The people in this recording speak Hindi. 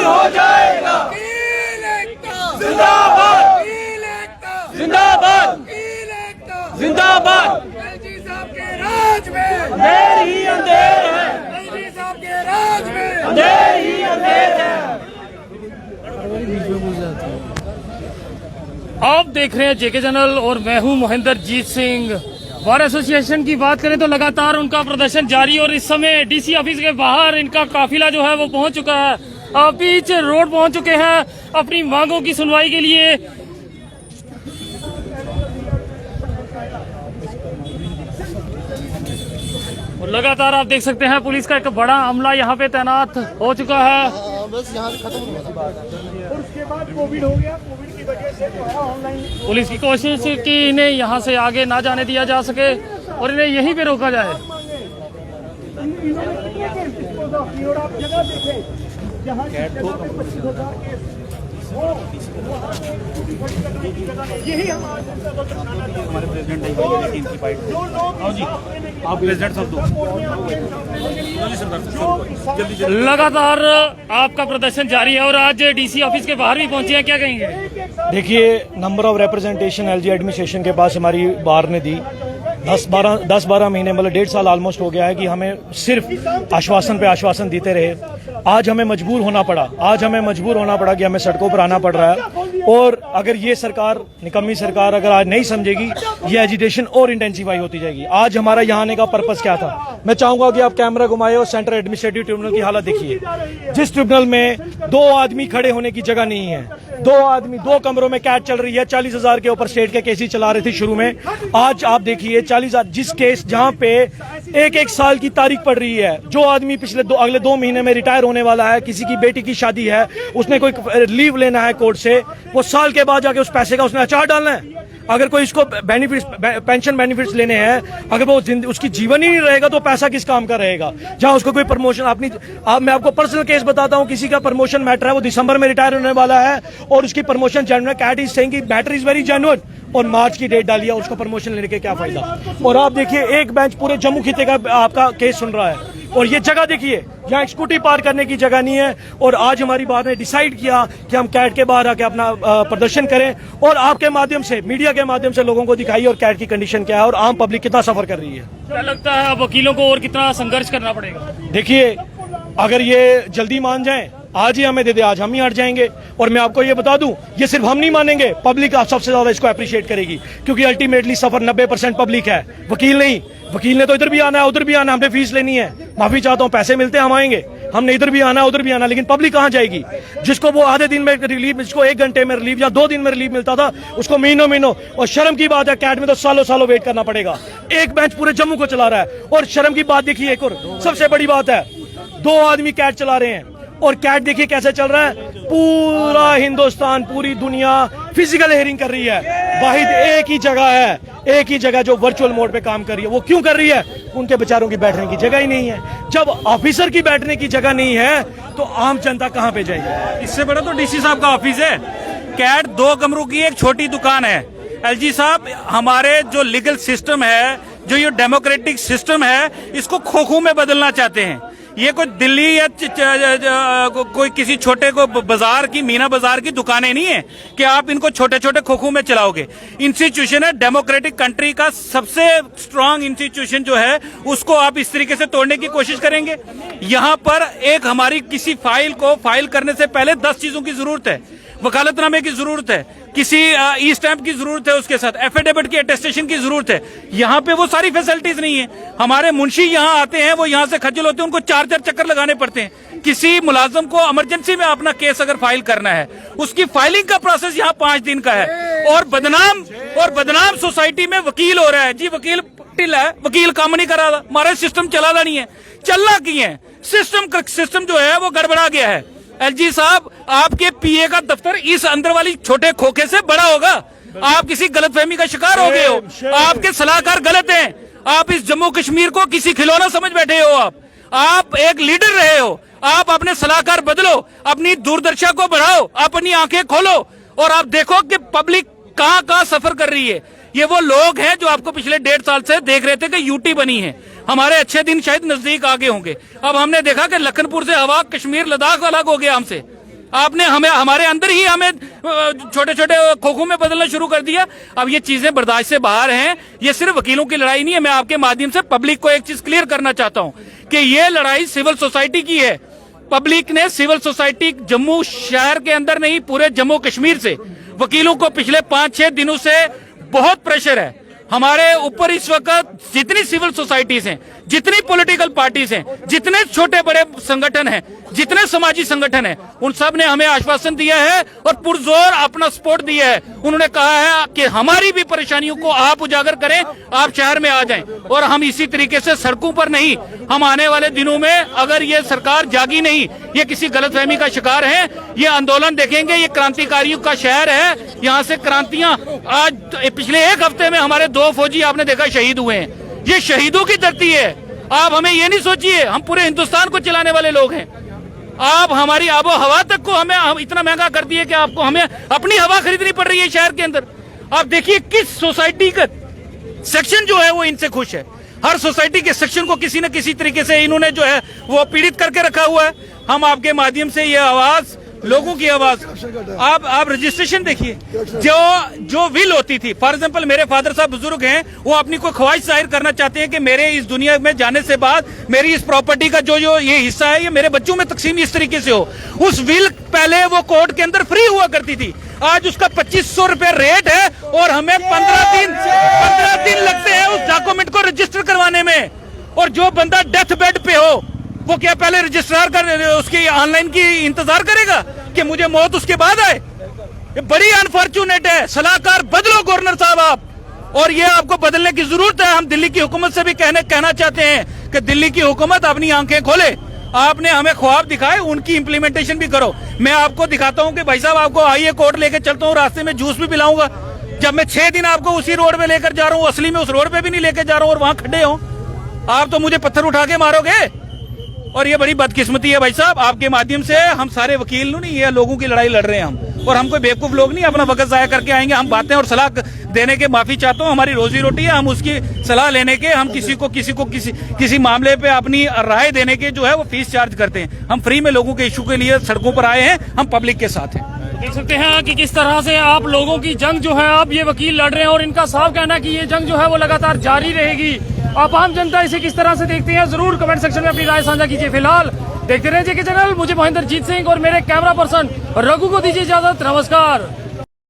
दूर हो जाएगा। जिंदाबाद जिंदाबाद जिंदाबाद। एलजी साहब के राज में अंधेर ही अंधेर है, एलजी साहब के राज में अंधेर ही अंधेर है। आप देख रहे हैं जेके चैनल और मैं हूं महेंद्रजीत सिंह। बार एसोसिएशन की बात करें तो लगातार उनका प्रदर्शन जारी और इस समय डीसी ऑफिस के बाहर इनका काफिला जो है वो पहुंच चुका है। बीच रोड पहुंच चुके हैं अपनी मांगों की सुनवाई के लिए। और लगातार आप देख सकते हैं पुलिस का एक बड़ा अमला यहाँ पे तैनात हो चुका है। बस यहाँ से खत्म हो गया और उसके बाद कोविड हो गया। कोविड की वजह से जो है ऑनलाइन पुलिस की कोशिश कि इन्हें यहाँ से आगे ना जाने दिया जा सके और इन्हें यहीं पे रोका जाए। और आप जगह देखें जहाँ 25,000 केस यही हम आज हमारे प्रेसिडेंट इनकी बाइट जी आप प्रेसिडेंट सब दो। लगातार आपका प्रदर्शन जारी है और आज डीसी ऑफिस के बाहर भी पहुंचे हैं, क्या कहेंगे? देखिए, number of representation LG administration के पास हमारी बार ने दी 10-12 महीने मतलब 1.5 साल ऑलमोस्ट हो गया है कि हमें सिर्फ आश्वासन पे आश्वासन देते रहे। आज हमें मजबूर होना पड़ा कि हमें सड़कों पर आना पड़ रहा है। और अगर ये सरकार, निकम्मी सरकार, अगर आज नहीं समझेगी, ये एजिटेशन और इंटेंसिफाई होती जाएगी। आज हमारा यहाँ आने का पर्पस क्या था? मैं चाहूंगा कि आप कैमरा घुमाए और सेंट्रल एडमिनिस्ट्रेटिव ट्रिब्यूनल की हालत देखिए। जिस ट्रिब्यूनल में 2 आदमी खड़े होने की जगह नहीं है, 2 आदमी 2 कमरों में कैद चल रही है। 40,000 के ऊपर स्टेट के केसेस चला रहे थे शुरू में। आज आप देखिए 40,000 जिस केस जहां पे एक साल की तारीख पड़ रही है। जो आदमी अगले 2 महीने में रिटायर होने वाला है, किसी की बेटी की शादी है, उसने कोई लीव लेना है कोर्ट से, वो साल के बाद जाके उस पैसे का उसने अचार डालना है। अगर कोई इसको बेनिफिट्स, पेंशन बेनिफिट्स लेने हैं, अगर वो उसकी जीवन ही नहीं रहेगा तो पैसा किस काम का रहेगा? जहां उसको कोई प्रमोशन मैं आपको पर्सनल केस बताता हूं। किसी का प्रमोशन मैटर है, वो दिसंबर में रिटायर होने वाला है और उसकी प्रमोशन जनवरी, CAT is saying matter is very genuine, और मार्च की डेट डाली है, उसको प्रमोशन लेने के क्या फायदा? और आप देखिए एक बेंच पूरे जम्मू खिते का आपका केस सुन रहा है। और ये जगह देखिए, यहाँ स्कूटी पार करने की जगह नहीं है। और आज हमारी बात ने डिसाइड किया कि हम कैट के बाहर आके अपना प्रदर्शन करें और आपके माध्यम से, मीडिया के माध्यम से लोगों को दिखाइए और कैट की कंडीशन क्या है और आम पब्लिक कितना सफर कर रही है। क्या लगता है अब वकीलों को और कितना संघर्ष करना पड़ेगा? देखिए, अगर ये जल्दी मान जाएं, आज ही हमें दे दे, आज हम ही हट जाएंगे। और मैं आपको ये बता दूं, ये सिर्फ हम नहीं मानेंगे, पब्लिक आप सबसे ज्यादा इसको अप्रिशिएट करेगी, क्योंकि अल्टीमेटली सफर 90% पब्लिक है, वकील नहीं। वकील ने तो इधर भी आना है, उधर भी आना है, हमने फीस लेनी है। माफी चाहता हूं, पैसे मिलते हैं हम आएंगे, हमने इधर भी आना है, उधर भी आना, लेकिन पब्लिक कहां जाएगी? जिसको वो आधे दिन में रिलीफ, जिसको 1 घंटे में रिलीफ या 2 दिन में रिलीफ मिलता था, उसको महीनों। और शर्म की बात है, कैट में तो सालों वेट करना पड़ेगा। एक बेंच पूरे जम्मू को चला रहा है। और शर्म की बात देखिए, एक और सबसे बड़ी बात है, 2 आदमी कैट चला रहे हैं। और कैट देखिए कैसे चल रहा है, पूरा हिंदुस्तान, पूरी दुनिया फिजिकल हेयरिंग कर रही है। वाहिद एक ही जगह है, एक ही जगह जो वर्चुअल मोड पे काम कर रही है। वो क्यों कर रही है? उनके बेचारों की बैठने की जगह ही नहीं है। जब ऑफिसर की बैठने की जगह नहीं है तो आम जनता कहां पे जाएगी? इससे बड़ा तो डीसी साहब का ऑफिस है। कैट 2 कमरों की एक छोटी दुकान है। एलजी साहब, हमारे जो लीगल सिस्टम है, जो ये डेमोक्रेटिक सिस्टम है, इसको खोखो में बदलना चाहते हैं। ये कोई दिल्ली या कोई किसी छोटे को बाजार की, मीना बाजार की दुकानें नहीं है कि आप इनको छोटे छोटे खोखों में चलाओगे। इंस्टीट्यूशन है, डेमोक्रेटिक कंट्री का सबसे स्ट्रांग इंस्टीट्यूशन जो है, उसको आप इस तरीके से तोड़ने की कोशिश करेंगे। यहाँ पर एक हमारी किसी फाइल को फाइल करने से पहले 10 चीजों की जरूरत है। वकालतनामे की जरूरत है, किसी ई स्टैंप की जरूरत है, उसके साथ एफिडेविट की अटेस्टेशन की जरूरत है। यहाँ पे वो सारी फैसिलिटीज नहीं है। हमारे मुंशी यहाँ आते हैं, वो यहाँ से खज्जल होते हैं, उनको 4 चक्कर लगाने पड़ते हैं। किसी मुलाजम को इमरजेंसी में अपना केस अगर फाइल करना है, उसकी फाइलिंग का प्रोसेस यहाँ 5 दिन का है। और बदनाम सोसाइटी में वकील हो रहा है। जी वकील टिल है, वकील काम नहीं करा रहा, हमारा सिस्टम चला रहा नहीं है। चलना की है, सिस्टम जो है वो गड़बड़ा गया है। एलजी साहब, आपके पीए का दफ्तर इस अंदर वाली छोटे खोखे से बड़ा होगा। आप किसी गलतफहमी का शिकार हो गए हो। आपके सलाहकार गलत हैं। आप इस जम्मू कश्मीर को किसी खिलौना समझ बैठे हो। आप एक लीडर रहे हो। आप अपने सलाहकार बदलो, अपनी दूरदर्शा को बढ़ाओ, अपनी आंखें खोलो और आप देखो कि पब्लिक कहां सफर कर रही है। ये वो लोग हैं जो आपको पिछले 1.5 साल से देख रहे थे कि यूटी बनी है। हमारे अच्छे दिन शायद नजदीक आगे होंगे। अब हमने देखा कि लखनपुर से हवा, कश्मीर, लद्दाख अलग हो गया हमसे। आपने हमें हमारे अंदर ही हमें छोटे छोटे खोखों में बदलना शुरू कर दिया। अब ये चीजें बर्दाश्त से बाहर हैं। ये सिर्फ वकीलों की लड़ाई नहीं है। मैं आपके माध्यम से पब्लिक को एक चीज क्लियर करना चाहता हूं कि ये लड़ाई सिविल सोसाइटी की है। पब्लिक ने सिविल सोसाइटी जम्मू शहर के अंदर नहीं, पूरे जम्मू कश्मीर से वकीलों को पिछले 5-6 दिनों से बहुत प्रेशर है हमारे ऊपर। इस वक्त जितनी सिविल सोसाइटीज हैं, जितनी पॉलिटिकल पार्टीज हैं, जितने छोटे बड़े संगठन हैं, जितने समाजी संगठन हैं, उन सब ने हमें आश्वासन दिया है और पुरजोर अपना सपोर्ट दिया है। उन्होंने कहा है कि हमारी भी परेशानियों को आप उजागर करें, आप शहर में आ जाएं। और हम इसी तरीके से सड़कों पर नहीं, हम आने वाले दिनों में अगर ये सरकार जागी नहीं, ये किसी गलतफहमी का शिकार है, ये आंदोलन देखेंगे। ये क्रांतिकारियों का शहर है, यहाँ से क्रांतियां आज पिछले 1 हफ्ते में हमारे 2 फौजी आपने देखा शहीद हुए हैं। ये शहीदों की धरती है। आप हमें ये नहीं सोचिए हम पूरे हिंदुस्तान को चलाने वाले लोग हैं। आप हमारी आबो हवा तक को हम इतना महंगा कर दिए कि आपको हमें अपनी हवा खरीदनी पड़ रही है शहर के अंदर। आप देखिए किस सोसाइटी का सेक्शन जो है वो इनसे खुश है। हर सोसाइटी के सेक्शन को किसी न किसी तरीके से इन्होंने जो है वो पीड़ित करके रखा हुआ है। हम आपके माध्यम से ये आवाज, लोगों की आवाज, आप रजिस्ट्रेशन देखिए। जो विल होती थी, फॉर एग्जांपल मेरे फादर साहब बुजुर्ग हैं, वो अपनी कोई ख्वाहिश जाहिर करना चाहते हैं कि मेरे इस दुनिया में जाने से बाद मेरी इस प्रॉपर्टी का जो ये हिस्सा है ये मेरे बच्चों में तकसीम इस तरीके से हो। उस विल पहले वो कोर्ट के अंदर फ्री हुआ करती थी, आज उसका 2500 रुपए रेट है और हमें 15 दिन लगते हैं उस डॉक्यूमेंट को रजिस्टर करवाने में। और जो बंदा डेथ बेड पे हो वो क्या पहले रजिस्ट्रार कर उसकी ऑनलाइन की इंतजार करेगा कि मुझे मौत उसके बाद आए? ये बड़ी अनफॉर्चुनेट है। सलाहकार बदलो गवर्नर साहब आप, और ये आपको बदलने की जरूरत है। हम दिल्ली की हुकूमत से भी कहना चाहते हैं कि दिल्ली की हुकूमत अपनी आंखें खोले। आपने हमें ख्वाब दिखाए, उनकी इंप्लीमेंटेशन भी करो। मैं आपको दिखाता हूं कि भाई साहब आपको आइए कोर्ट लेके चलता हूं, रास्ते में जूस भी पिलाऊंगा। जब मैं 6 दिन आपको उसी रोड पे लेकर जा रहा हूं, असली में उस रोड पे भी नहीं लेके जा रहा हूं और वहां खड्डे हो, आप तो मुझे पत्थर उठा के मारोगे। और ये बड़ी बदकिस्मती है भाई साहब। आपके माध्यम से हम सारे वकील नहीं, ये लोगों की लड़ाई लड़ रहे हैं हम, और हम कोई बेवकूफ लोग नहीं अपना वक्त जाया करके आएंगे। हम बातें और सलाह देने के माफी चाहता हूँ, हमारी रोजी रोटी है, हम उसकी सलाह लेने के, हम किसी मामले पे अपनी राय देने के जो है वो फीस चार्ज करते हैं। हम फ्री में लोगों के इशू के लिए सड़कों पर आए हैं, हम पब्लिक के साथ हैं। देख सकते हैं कि किस तरह से आप लोगों की जंग जो है आप ये वकील लड़ रहे हैं, और इनका साफ कहना है कि ये जंग जो है वो लगातार जारी रहेगी। आप आम जनता इसे किस तरह से देखते हैं, जरूर कमेंट सेक्शन में अपनी राय साझा कीजिए। फिलहाल देखते रहिए जेके चैनल। मुझे महेंद्र जीत सिंह और मेरे कैमरा पर्सन रघु को दीजिए इजाजत। नमस्कार।